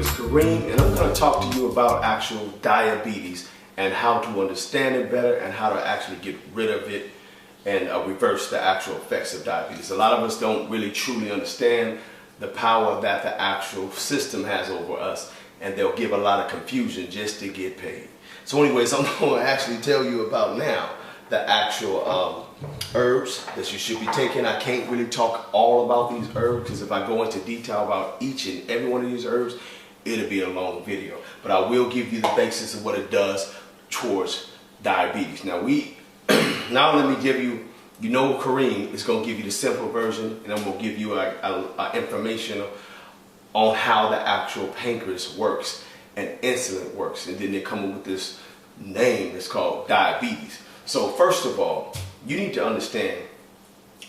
is Kareem, and I'm going to talk to you about actual diabetes and how to understand it better and how to actually get rid of it and reverse the actual effects of diabetes. A lot of us don't really truly understand the power that the actual system has over us, and they'll give a lot of confusion just to get paid. So anyways, I'm going to actually tell you about now the actual herbs that you should be taking. I can't really talk all about these herbs because if I go into detail about each and every one of these herbs, it'll be a long video. But I will give you the basis of what it does towards diabetes. Now now let me give you, Kareem is going to give you the simple version, and I'm going to give you information on how the actual pancreas works and insulin works. And then they come up with this name that's called diabetes. So first of all, you need to understand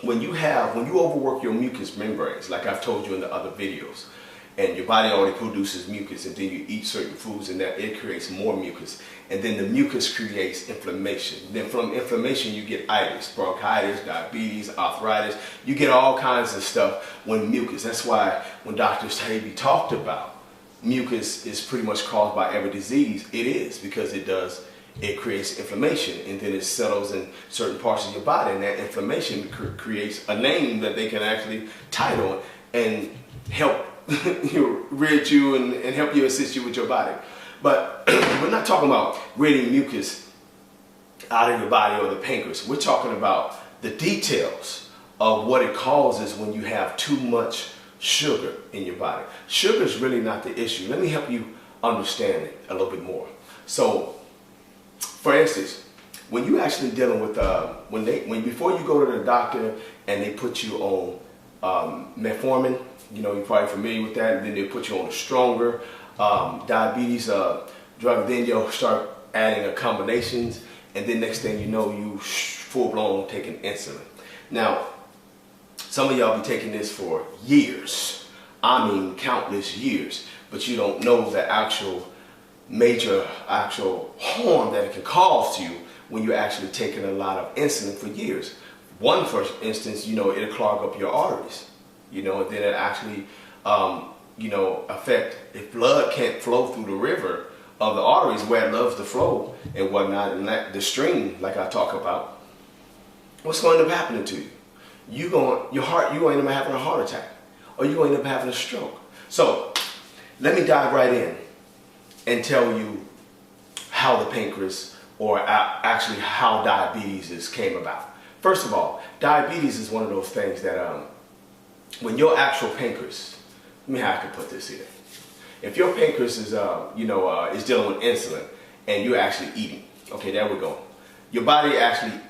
when you overwork your mucous membranes, like I've told you in the other videos, and your body already produces mucus, and then you eat certain foods and that it creates more mucus, and then the mucus creates inflammation. Then from inflammation you get itis, bronchitis, diabetes, arthritis. You get all kinds of stuff when mucus. That's why when Dr. Taibbi talked about mucus is pretty much caused by every disease, it is, because it creates inflammation, and then it settles in certain parts of your body, and that inflammation creates a name that they can actually title and help rid you and help you, assist you with your body. But we're not talking about ridding mucus out of your body or the pancreas. We're talking about the details of what it causes when you have too much sugar in your body. Sugar is really not the issue. Let me help you understand it a little bit more. So, for instance, when you actually dealing with before you go to the doctor and they put you on metformin, you're probably familiar with that, and then they put you on a stronger diabetes drug, then you'll start adding combinations, and then next thing you know, you full-blown taking insulin. Now, some of y'all be taking this for years, I mean countless years, but you don't know the actual harm that it can cause to you when you're actually taking a lot of insulin for years. One, for instance, it'll clog up your arteries, and then it actually, affect, if blood can't flow through the river of the arteries where it loves to flow and whatnot, and the stream, like I talk about, what's going to end up happening to you? You're going to end up having a heart attack, or you're going to end up having a stroke. So let me dive right in and tell you how the pancreas, or actually how diabetes came about. First of all, diabetes is one of those things that when your actual pancreas, let me how I can put this here. If your pancreas is is dealing with insulin and you're actually eating, okay, there we go. Your body actually,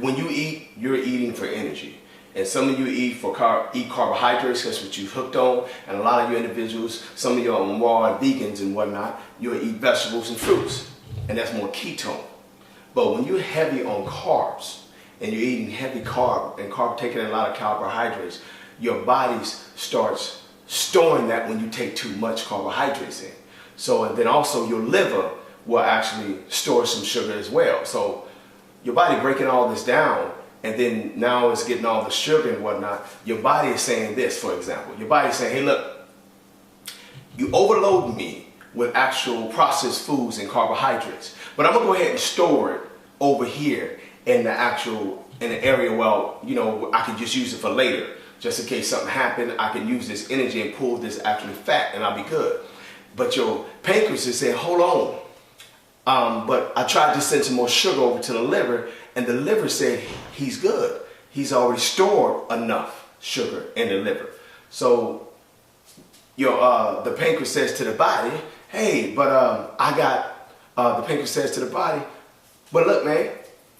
when you eat, you're eating for energy. And some of you eat carbohydrates, that's what you've hooked on. And a lot of you individuals, some of you are raw vegans and whatnot, you'll eat vegetables and fruits. And that's more ketone. But when you're heavy on carbs, and you're eating heavy taking a lot of carbohydrates, your body starts storing that when you take too much carbohydrates in. So, and then also your liver will actually store some sugar as well. So your body breaking all this down, and then now it's getting all the sugar and whatnot. Your body is saying this, for example. Your body is saying, hey, look, you overload me with actual processed foods and carbohydrates, but I'm going to go ahead and store it over here in the area where, I can just use it for later. Just in case something happened, I can use this energy and pull this actually fat and I'll be good. But your pancreas is saying, hold on. But I tried to send some more sugar over to the liver, and the liver said he's good. He's already stored enough sugar in the liver. So the pancreas says to the body, hey, but the pancreas says to the body, but look, man,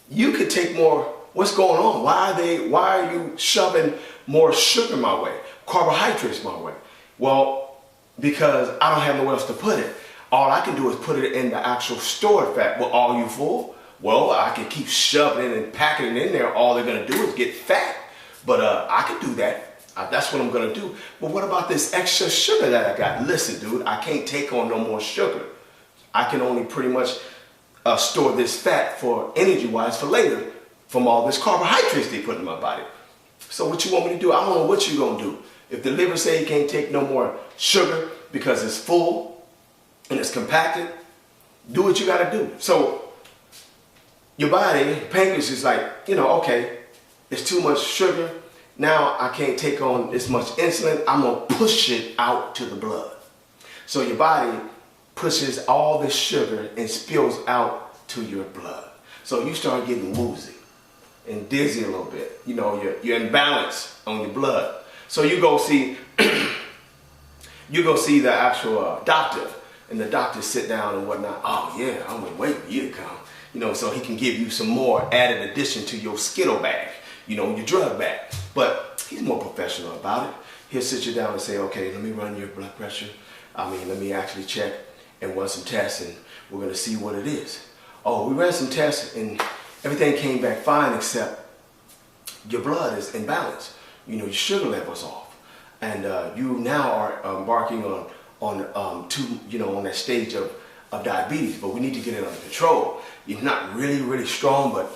you could take more. What's going on? Why are you shoving more sugar my way, carbohydrates my way? Well, because I don't have nowhere else to put it. All I can do is put it in the actual stored fat. Well, are you full? Well, I can keep shoving it and packing it in there. All they're going to do is get fat. But I can do that. That's what I'm going to do. But what about this extra sugar that I got? Listen, dude, I can't take on no more sugar. I can only pretty much store this fat for energy-wise for later from all this carbohydrates they put in my body. So what you want me to do? I don't know what you're going to do. If the liver say you can't take no more sugar, because it's full and it's compacted, do what you got to do. So your body, pancreas is like, okay, it's too much sugar. Now I can't take on this much insulin. I'm going to push it out to the blood. So your body pushes all this sugar and spills out to your blood. So you start getting woozy and dizzy a little bit. You're imbalanced on your blood. So you go see the actual doctor, and the doctor sit down and whatnot. Oh yeah, I'm gonna wait for you to come. So he can give you some more added addition to your Skittle bag, your drug bag. But he's more professional about it. He'll sit you down and say, okay, let me run your blood pressure. Let me actually check and run some tests, and we're gonna see what it is. Oh, we ran some tests and everything came back fine except your blood is imbalanced. Your sugar level's off, and you now are embarking on that stage of diabetes. But we need to get it under control. You're not really strong, but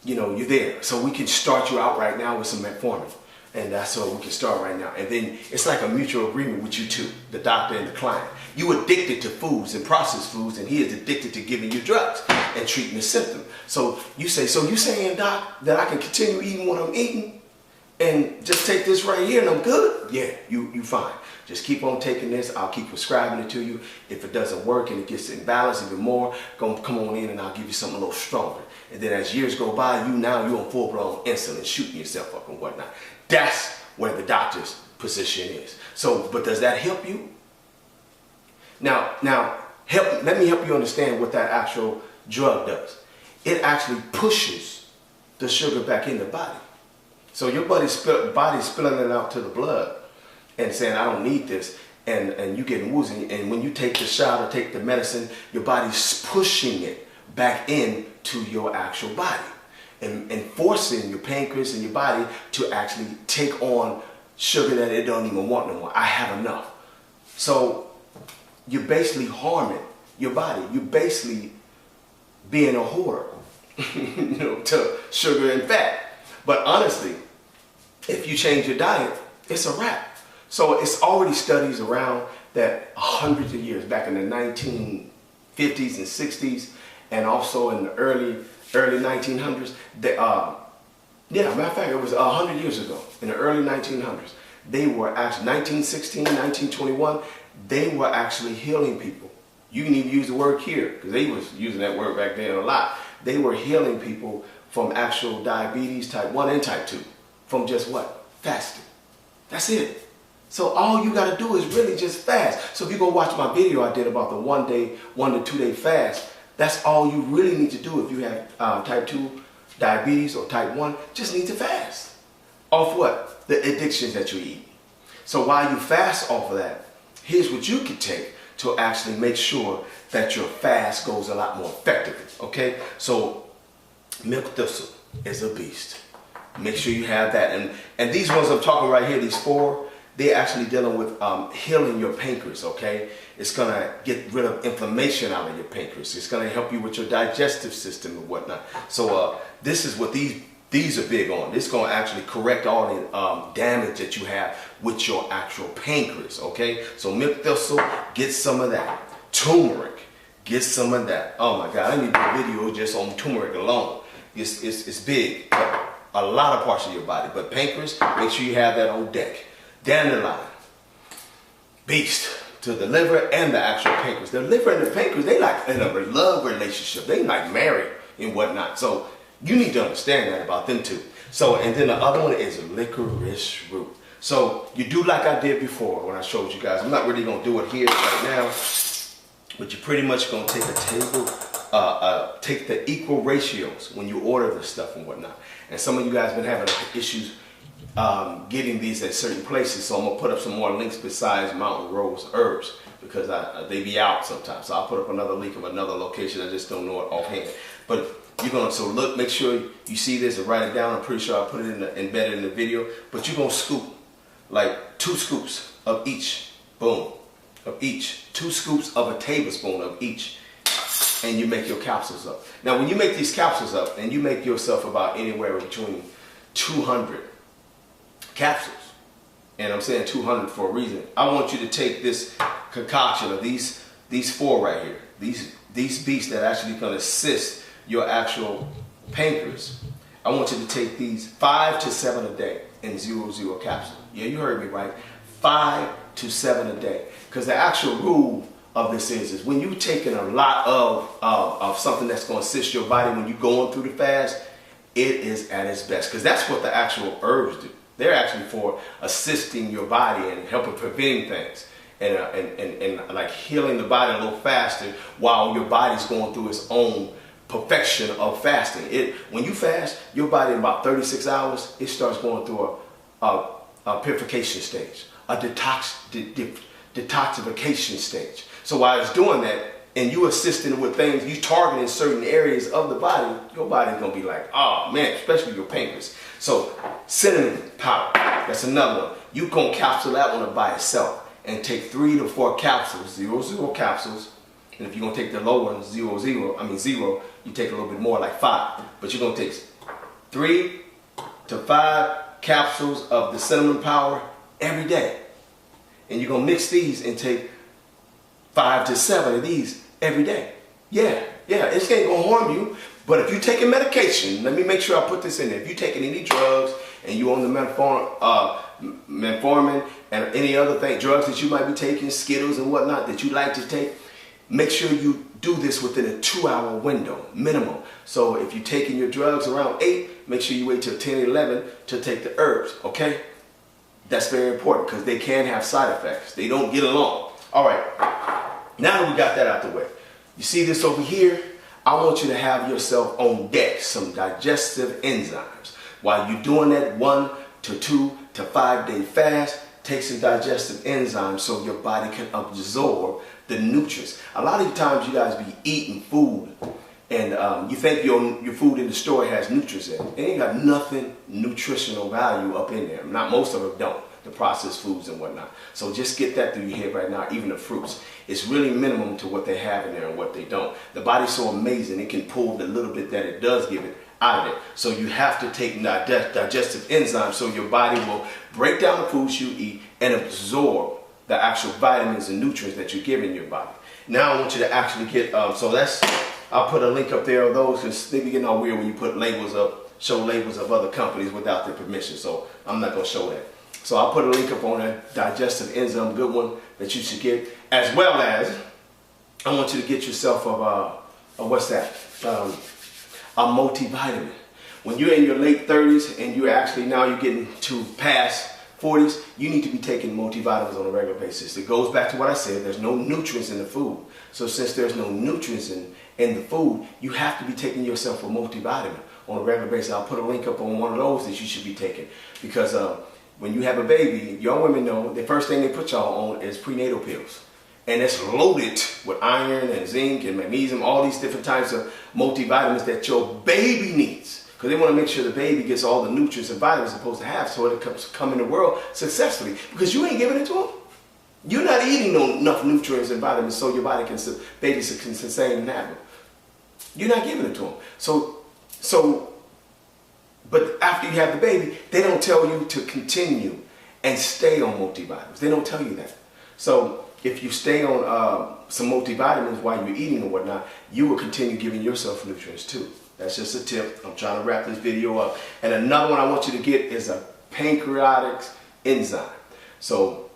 you're there. So we can start you out right now with some metformin, and that's so we can start right now. And then it's like a mutual agreement with you two, the doctor and the client. You addicted to foods and processed foods, and he is addicted to giving you drugs and treating the symptom. So you say, so you saying, doc, that I can continue eating what I'm eating and just take this right here and I'm good? Yeah, you fine. Just keep on taking this. I'll keep prescribing it to you. If it doesn't work and it gets imbalanced even more, come on in and I'll give you something a little stronger. And then as years go by, you're on full-blown insulin, shooting yourself up and whatnot. That's where the doctor's position is. So, but does that help you? Now, let me help you understand what that actual drug does. It actually pushes the sugar back in the body. So your body's spilling it out to the blood and saying, I don't need this, and you getting woozy. And when you take the shot or take the medicine, your body's pushing it back into your actual body and forcing your pancreas and your body to actually take on sugar that it don't even want no more. I have enough. So you're basically harming your body. You're basically being a hoarder, to sugar and fat. But honestly, if you change your diet, it's a wrap. So it's already studies around that hundreds of years, back in the 1950s and 60s, and also in the early 1900s. Matter of fact, it was 100 years ago, in the early 1900s. They were actually, 1916, 1921, they were actually healing people. You can even use the word cure, because they was using that word back then a lot. They were healing people from actual diabetes type 1 and type 2. From just what? Fasting. That's it. So all you got to do is really just fast. So if you go watch my video I did about the 1 to 2 day fast, that's all you really need to do if you have type 2 diabetes or type 1. Just need to fast. Off what? The addictions that you eat. So while you fast off of that, here's what you can take to actually make sure that your fast goes a lot more effectively. Okay? So milk thistle is a beast. Make sure you have that. And these ones I'm talking right here, these 4, they're actually dealing with healing your pancreas, okay? It's going to get rid of inflammation out of your pancreas. It's going to help you with your digestive system and whatnot. So this is what these are big on. This is going to actually correct all the damage that you have with your actual pancreas, okay? So milk thistle, get some of that. Turmeric, get some of that. Oh my God, I need a video just on turmeric alone. It's big. A lot of parts of your body, but pancreas, make sure you have that on deck. Dandelion, beast to the liver and the actual pancreas. The liver and the pancreas, they like in a love relationship. They like married and whatnot. So you need to understand that about them too. So, and then the other one is licorice root. So you do like I did before when I showed you guys. I'm not really going to do it here right now, but you're pretty much going to take a table, take the equal ratios when you order this stuff and whatnot. And some of you guys been having issues getting these at certain places, so I'm gonna put up some more links besides Mountain Rose Herbs, because they be out sometimes. So I'll put up another link of another location. I just don't know it offhand. But you're gonna, so look, make sure you see this and write it down. I'm pretty sure I'll put it embedded in the video. But you're gonna scoop like 2 scoops of each, boom, of each. 2 scoops of a tablespoon of each. And you make your capsules up. Now, when you make these capsules up, and you make yourself about anywhere between 200 capsules, and I'm saying 200 for a reason. I want you to take this concoction of these 4 right here, these beasts that actually can assist your actual pancreas. I want you to take these 5 to 7 a day in 0-0 capsule. Yeah, you heard me right. 5 to 7 a day. Because the actual rule of this is when you're taking a lot of something that's going to assist your body when you're going through the fast, it is at its best. Because that's what the actual herbs do. They're actually for assisting your body and helping preventing things. And like healing the body a little faster while your body's going through its own perfection of fasting. When you fast, your body in about 36 hours, it starts going through a purification stage, a detoxification stage. So while it's doing that, and you assisting with things, you targeting certain areas of the body, your body's gonna be like, oh man, especially your pancreas. So cinnamon powder, that's another one. You can capsule that one by itself and take 3 to 4 capsules, 0-0 capsules. And if you're gonna take the lower one, 0, you take a little bit more, like 5. But you're gonna take 3 to 5 capsules of the cinnamon powder every day. And you're gonna mix these and take 5 to 7 of these every day. Yeah, it ain't gonna harm you. But if you're taking medication, let me make sure I put this in there. If you're taking any drugs and you on the metformin and any other drugs that you might be taking, Skittles and whatnot that you like to take, make sure you do this within a 2-hour window, minimum. So if you're taking your drugs around 8, make sure you wait till 10, 11 to take the herbs, okay? That's very important because they can have side effects. They don't get along. All right, now that we got that out the way, you see this over here? I want you to have yourself on deck some digestive enzymes. While you're doing that 1 to 2 to 5 day fast, take some digestive enzymes so your body can absorb the nutrients. A lot of times you guys be eating food and you think your food in the store has nutrients in it. It ain't got nothing nutritional value up in there. Not most of them don't, the processed foods and whatnot. So just get that through your head right now, even the fruits. It's really minimum to what they have in there and what they don't. The body's so amazing, it can pull the little bit that it does give it out of it. So you have to take digestive enzymes so your body will break down the foods you eat and absorb the actual vitamins and nutrients that you're giving your body. Now I want you to actually get, I'll put a link up there of those because they be getting all weird when you put labels up, show labels of other companies without their permission. So I'm not going to show that. So I'll put a link up on that digestive enzyme, good one that you should get, as well as I want you to get yourself a multivitamin. When you're in your late 30s and you're getting to past 40s, you need to be taking multivitamins on a regular basis. It goes back to what I said, there's no nutrients in the food. So since there's no nutrients in the food, you have to be taking yourself a multivitamin on a regular basis. I'll put a link up on one of those that you should be taking because when you have a baby, young women know the first thing they put y'all on is prenatal pills. And it's loaded with iron and zinc and magnesium, all these different types of multivitamins that your baby needs. Because they want to make sure the baby gets all the nutrients and vitamins it's supposed to have so it can come in the world successfully. Because you ain't giving it to them. You're not eating enough nutrients and vitamins so your body can sustain and have them. You're not giving it to them. But after you have the baby, they don't tell you to continue and stay on multivitamins. They don't tell you that. So if you stay on some multivitamins while you're eating and whatnot, you will continue giving yourself nutrients too. That's just a tip. I'm trying to wrap this video up. And another one I want you to get is a pancreatic enzyme. So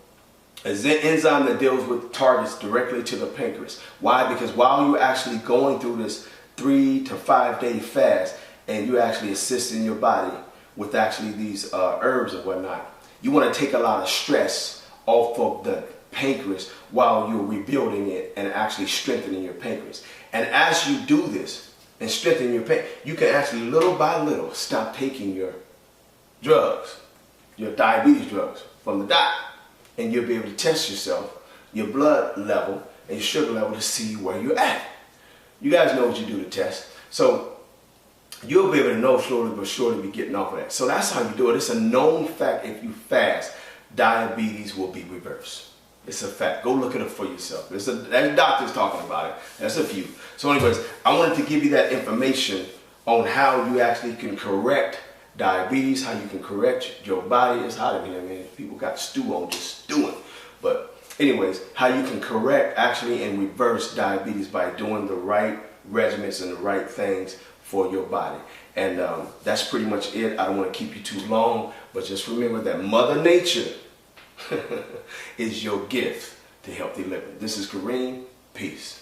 it's an enzyme that deals with targets directly to the pancreas. Why? Because while you're actually going through this 3 to 5 day fast and you're actually assisting your body with actually these herbs and whatnot, you want to take a lot of stress off of the pancreas while you're rebuilding it and actually strengthening your pancreas. And as you do this and strengthen your pancreas, you can actually little by little stop taking your drugs, your diabetes drugs from the doctor, and you'll be able to test yourself, your blood level and your sugar level to see where you're at. You guys know what you do to test. So you'll be able to know slowly but surely be getting off of that. So that's how you do it. It's a known fact. If you fast, diabetes will be reversed. It's a fact. Go look it up for yourself. There's doctors talking about it. There's a few. So anyways, I wanted to give you that information on how you actually can correct diabetes, how you can correct your body. It's hot in here, man. People got stew on just stewing. But anyways, how you can correct actually and reverse diabetes by doing the right regimens and the right things for your body. And that's pretty much it. I don't want to keep you too long, but just remember that Mother Nature is your gift to healthy living. This is Kareem. Peace.